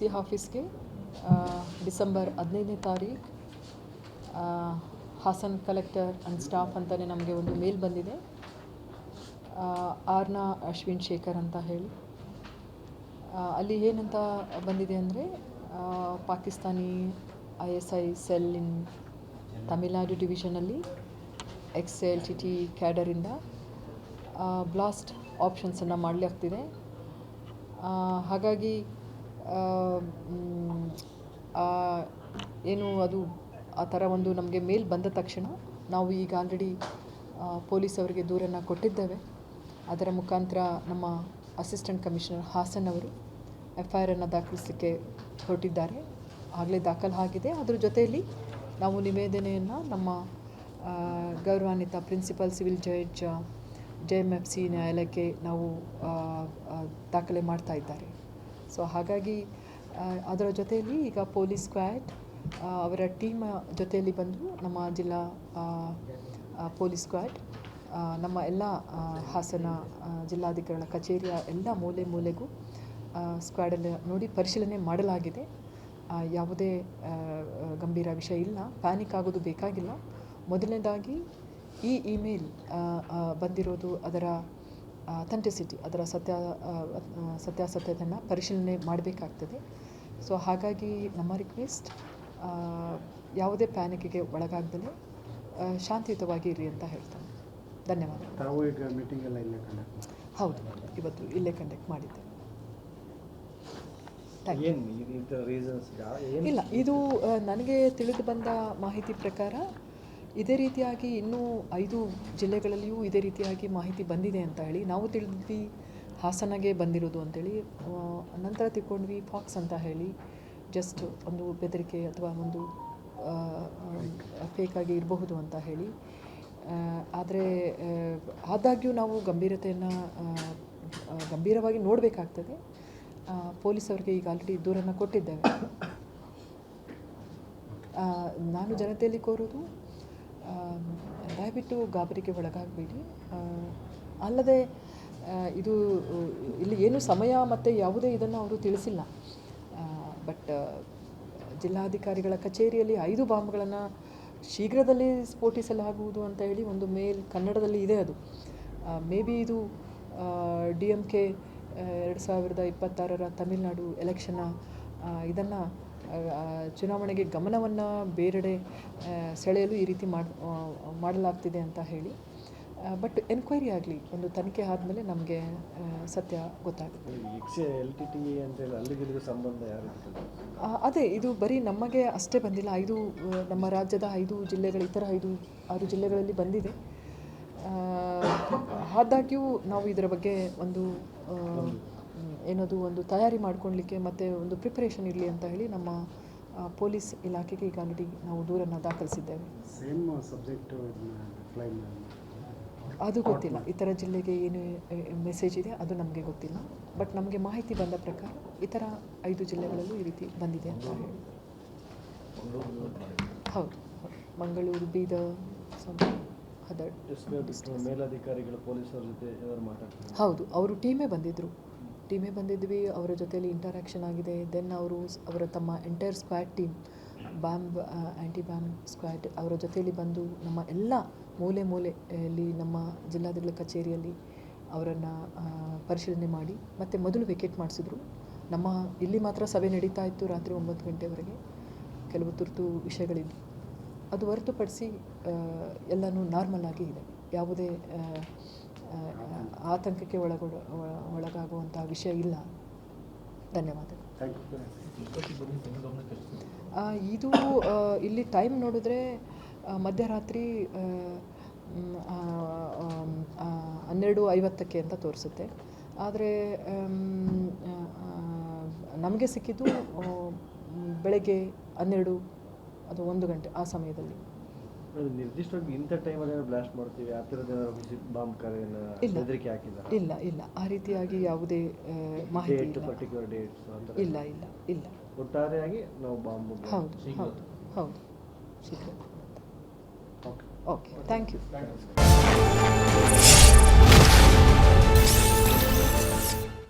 ಆಫೀಸ್ಗೆ ಡಿಸೆಂಬರ್ 15ನೇ ತಾರೀಕು Haasan collector and staff ಅಂತಲೇ ನಮಗೆ ಒಂದು ಮೇಲ್ ಬಂದಿದೆ. ಆರ್ನ ಅಶ್ವಿನ್ ಶೇಖರ್ ಅಂತ ಹೇಳಿ ಅಲ್ಲಿ ಏನಂತ ಬಂದಿದೆ ಅಂದರೆ Pakistani ISI cell in Tamil Nadu ಡಿವಿಷನಲ್ಲಿ XLTT ಕ್ಯಾಡರಿಂದ ಬ್ಲಾಸ್ಟ್ ಆಪ್ಷನ್ಸನ್ನು ಮಾಡಲಾಗ್ತಿದೆ. ಹಾಗಾಗಿ ಏನು ಅದು ಆ ಥರ ಒಂದು ನಮಗೆ ಮೇಲ್ ಬಂದ ತಕ್ಷಣ ನಾವು ಈಗ ಆಲ್ರೆಡಿ ಪೊಲೀಸ್ ಅವರಿಗೆ ದೂರನ್ನು ಕೊಟ್ಟಿದ್ದೇವೆ. ಅದರ ಮುಖಾಂತರ ನಮ್ಮ ಅಸಿಸ್ಟೆಂಟ್ ಕಮಿಷನರ್ ಹಾಸನ್ ಅವರು FIR ಅನ್ನು ದಾಖಲಿಸಲಿಕ್ಕೆ ಹೊರಟಿದ್ದಾರೆ. ಆಗಲೇ ದಾಖಲಾಗಿದೆ. ಅದರ ಜೊತೆಯಲ್ಲಿ ನಾವು ನಿವೇದನೆಯನ್ನು ನಮ್ಮ ಗೌರವಾನ್ವಿತ ಪ್ರಿನ್ಸಿಪಲ್ ಸಿವಿಲ್ ಜಡ್ಜ್ JMFC ನ್ಯಾಯಾಲಯಕ್ಕೆ ನಾವು ದಾಖಲೆ ಮಾಡ್ತಾ ಇದ್ದಾರೆ. ಸೊ ಹಾಗಾಗಿ ಅದರ ಜೊತೆಯಲ್ಲಿ ಈಗ ಪೊಲೀಸ್ ಸ್ಕ್ವಾಡ್ ಅವರ ಟೀಮ್ ಜೊತೆಯಲ್ಲಿ ಬಂದು ನಮ್ಮ ಜಿಲ್ಲಾ ಪೊಲೀಸ್ ಸ್ಕ್ವಾಡ್ ನಮ್ಮ ಎಲ್ಲ ಹಾಸನ ಜಿಲ್ಲಾಧಿಕಾರಿಗಳ ಕಚೇರಿಯ ಎಲ್ಲ ಮೂಲೆ ಮೂಲೆಗೂ ಸ್ಕ್ವಾಡಲ್ಲಿ ನೋಡಿ ಪರಿಶೀಲನೆ ಮಾಡಲಾಗಿದೆ. ಯಾವುದೇ ಗಂಭೀರ ವಿಷಯ ಇಲ್ಲ, ಪ್ಯಾನಿಕ್ ಆಗೋದು ಬೇಕಾಗಿಲ್ಲ. ಮೊದಲನೇದಾಗಿ ಈ ಇಮೇಲ್ ಬಂದಿರೋದು ಅದರ ಅಥೆಂಟಿಸಿಟಿ, ಅದರ ಸತ್ಯಾಸತ್ಯತೆಯನ್ನು ಪರಿಶೀಲನೆ ಮಾಡಬೇಕಾಗ್ತದೆ. ಸೊ ಹಾಗಾಗಿ ನಮ್ಮ ರಿಕ್ವೆಸ್ಟ್ ಯಾವುದೇ ಪ್ಯಾನಿಕ್ಗೆ ಒಳಗಾಗದಲೇ ಶಾಂತಿಯುತವಾಗಿ ಇರಿ ಅಂತ ಹೇಳ್ತಾನೆ. ಧನ್ಯವಾದ. ತಾವು ಈಗ ಮೀಟಿಂಗ್ ಎಲ್ಲ ಇಲ್ಲೇ ಕಂಡಕ್ಟ್? ಹೌದು, ಇವತ್ತು ಇಲ್ಲೇ ಕಂಡಕ್ಟ್ ಮಾಡಿದ್ದೆ. ಇಲ್ಲ, ಇದು ನನಗೆ ತಿಳಿದು ಬಂದ ಮಾಹಿತಿ ಪ್ರಕಾರ ಇದೇ ರೀತಿಯಾಗಿ ಇನ್ನೂ 5 ಜಿಲ್ಲೆಗಳಲ್ಲಿಯೂ ಇದೇ ರೀತಿಯಾಗಿ ಮಾಹಿತಿ ಬಂದಿದೆ ಅಂತ ಹೇಳಿ ನಾವು ತಿಳಿದ್ವಿ. ಹಾಸನಗೆ ಬಂದಿರೋದು ಅಂತೇಳಿ ನಂತರ ತಿಳ್ಕೊಂಡ್ವಿ ಫಾಕ್ಸ್ ಅಂತ ಹೇಳಿ ಜಸ್ಟ್ ಒಂದು ಬೆದರಿಕೆ ಅಥವಾ ಒಂದು ಫೇಕಾಗಿ ಇರಬಹುದು ಅಂತ ಹೇಳಿ. ಆದರೆ ಆದಾಗ್ಯೂ ನಾವು ಗಂಭೀರವಾಗಿ ನೋಡಬೇಕಾಗ್ತದೆ. ಪೊಲೀಸವ್ರಿಗೆ ಈಗ ಆಲ್ರೆಡಿ ದೂರನ್ನು ಕೊಟ್ಟಿದ್ದೇವೆ. ನಾನು ಜನತೆಯಲ್ಲಿ ಕೋರೋದು, ದಯವಿಟ್ಟು ಗಾಬರಿಗೆ ಒಳಗಾಗಬೇಡಿ. ಅಲ್ಲದೆ ಇದು ಇಲ್ಲಿ ಏನು ಸಮಯ ಮತ್ತು ಯಾವುದೇ ಇದನ್ನು ಅವರು ತಿಳಿಸಿಲ್ಲ. ಬಟ್ ಜಿಲ್ಲಾಧಿಕಾರಿಗಳ ಕಚೇರಿಯಲ್ಲಿ 5 ಬಾಂಬ್ಗಳನ್ನು ಶೀಘ್ರದಲ್ಲಿ ಸ್ಫೋಟಿಸಲಾಗುವುದು ಅಂತ ಹೇಳಿ ಒಂದು ಮೇಲ್ ಕನ್ನಡದಲ್ಲಿ ಇದೆ. ಅದು ಮೇ ಬಿ ಇದು DMK 2026 ತಮಿಳುನಾಡು ಎಲೆಕ್ಷನ್ನ ಇದನ್ನು ಚುನಾವಣೆಗೆ ಗಮನವನ್ನು ಬೇರೆಡೆ ಸೆಳೆಯಲು ಈ ರೀತಿ ಮಾಡಲಾಗ್ತಿದೆ ಅಂತ ಹೇಳಿ. ಬಟ್ ಎನ್ಕ್ವೈರಿ ಆಗಲಿ, ಒಂದು ತನಿಖೆ ಆದಮೇಲೆ ನಮಗೆ ಸತ್ಯ ಗೊತ್ತಾಗುತ್ತೆ. ಅದೇ ಇದು ಬರೀ ನಮಗೆ ಅಷ್ಟೇ ಬಂದಿಲ್ಲ, ನಮ್ಮ ರಾಜ್ಯದ 5 ಜಿಲ್ಲೆಗಳು, ಇತರ 5-6 ಜಿಲ್ಲೆಗಳಲ್ಲಿ ಬಂದಿದೆ. ಆದಾಗ್ಯೂ ನಾವು ಇದರ ಬಗ್ಗೆ ಒಂದು ಒಂದು ತಯಾರಿ ಮಾಡ್ಕೊಳ್ಲಿಕ್ಕೆ ಮತ್ತು ಒಂದು ಪ್ರಿಪರೇಷನ್ ಇರಲಿ ಅಂತ ಹೇಳಿ ನಮ್ಮ ಪೊಲೀಸ್ ಇಲಾಖೆಗೆ ಈಗ ಆಲ್ರೆಡಿ ನಾವು ದೂರನ್ನು ದಾಖಲಿಸಿದ್ದೇವೆ. ಅದು ಗೊತ್ತಿಲ್ಲ, ಇತರ ಜಿಲ್ಲೆಗೆ ಏನು ಮೆಸೇಜ್ ಇದೆ ಅದು ನಮಗೆ ಗೊತ್ತಿಲ್ಲ. ಬಟ್ ನಮಗೆ ಮಾಹಿತಿ ಬಂದ ಪ್ರಕಾರ ಇತರ 5 ಜಿಲ್ಲೆಗಳಲ್ಲೂ ಈ ರೀತಿ ಬಂದಿದೆ ಅಂತ ಹೇಳಿ. ಹೌದು, ಮಂಗಳೂರು, ಬೀದರ್, ಮೇಲಧಿಕಾರಿಗಳು ಪೊಲೀಸರ ಜೊತೆ ಹೌದು, ಅವರು ಟೀಮೇ ಬಂದಿದ್ವಿ. ಅವರ ಜೊತೆಯಲ್ಲಿ ಇಂಟರಾಕ್ಷನ್ ಆಗಿದೆ. ದೆನ್ ಅವರ ತಮ್ಮ ಎಂಟೈರ್ ಸ್ಕ್ವಾಡ್ ಟೀಮ್, ಆ್ಯಂಟಿ ಬ್ಯಾಮ್ ಸ್ಕ್ವಾಡ್ ಅವರ ಜೊತೆಯಲ್ಲಿ ಬಂದು ನಮ್ಮ ಎಲ್ಲ ಮೂಲೆಯಲ್ಲಿ ನಮ್ಮ ಜಿಲ್ಲಾಧಿಕಾರಿಗಳ ಕಚೇರಿಯಲ್ಲಿ ಅವರನ್ನು ಪರಿಶೀಲನೆ ಮಾಡಿ ಮತ್ತು ಮೊದಲು ವೆಕೇಟ್ ಮಾಡಿಸಿದ್ರು. ಇಲ್ಲಿ ಮಾತ್ರ ಸಭೆ ನಡೀತಾ ಇತ್ತು ರಾತ್ರಿ 9 ಗಂಟೆವರೆಗೆ. ಕೆಲವು ತುರ್ತು ವಿಷಯಗಳಿದ್ದು, ಅದು ಹೊರತುಪಡಿಸಿ ಎಲ್ಲನೂ ನಾರ್ಮಲ್ ಆಗಿ ಇದೆ. ಯಾವುದೇ ಆತಂಕಕ್ಕೆ ಒಳಗಾಗುವಂಥ ವಿಷಯ ಇಲ್ಲ. ಧನ್ಯವಾದಗಳು. ಇದು ಇಲ್ಲಿ ಟೈಮ್ ನೋಡಿದ್ರೆ ಮಧ್ಯರಾತ್ರಿ 12:50 ಅಂತ ತೋರಿಸುತ್ತೆ. ಆದರೆ ನಮಗೆ ಸಿಕ್ಕಿದ್ದು ಬೆಳಗ್ಗೆ 12 ಅದು 1 ಗಂಟೆ ಆ ಸಮಯದಲ್ಲಿ. ನಿರ್ದಿಷ್ಟವಾಗಿ ಇಂಥ ಟೈಮಲ್ಲಿ ಬ್ಲಾಸ್ಟ್ ಮಾಡ್ತೀವಿ ಆ ಥರದ ಬಾಂಬ್ ಕಾರ್ಯನ ಬೆದರಿಕೆ ಹಾಕಿಲ್ಲ? ಇಲ್ಲ, ಆ ರೀತಿಯಾಗಿ ಯಾವುದೇ ಮಾಹಿತಿ ಇಲ್ಲ. ಒಟ್ಟಾರೆಯಾಗಿ ನಾವು ಬಾಂಬ್ ಹೌದು ಶೀಘ್ರ. Okay, thank you.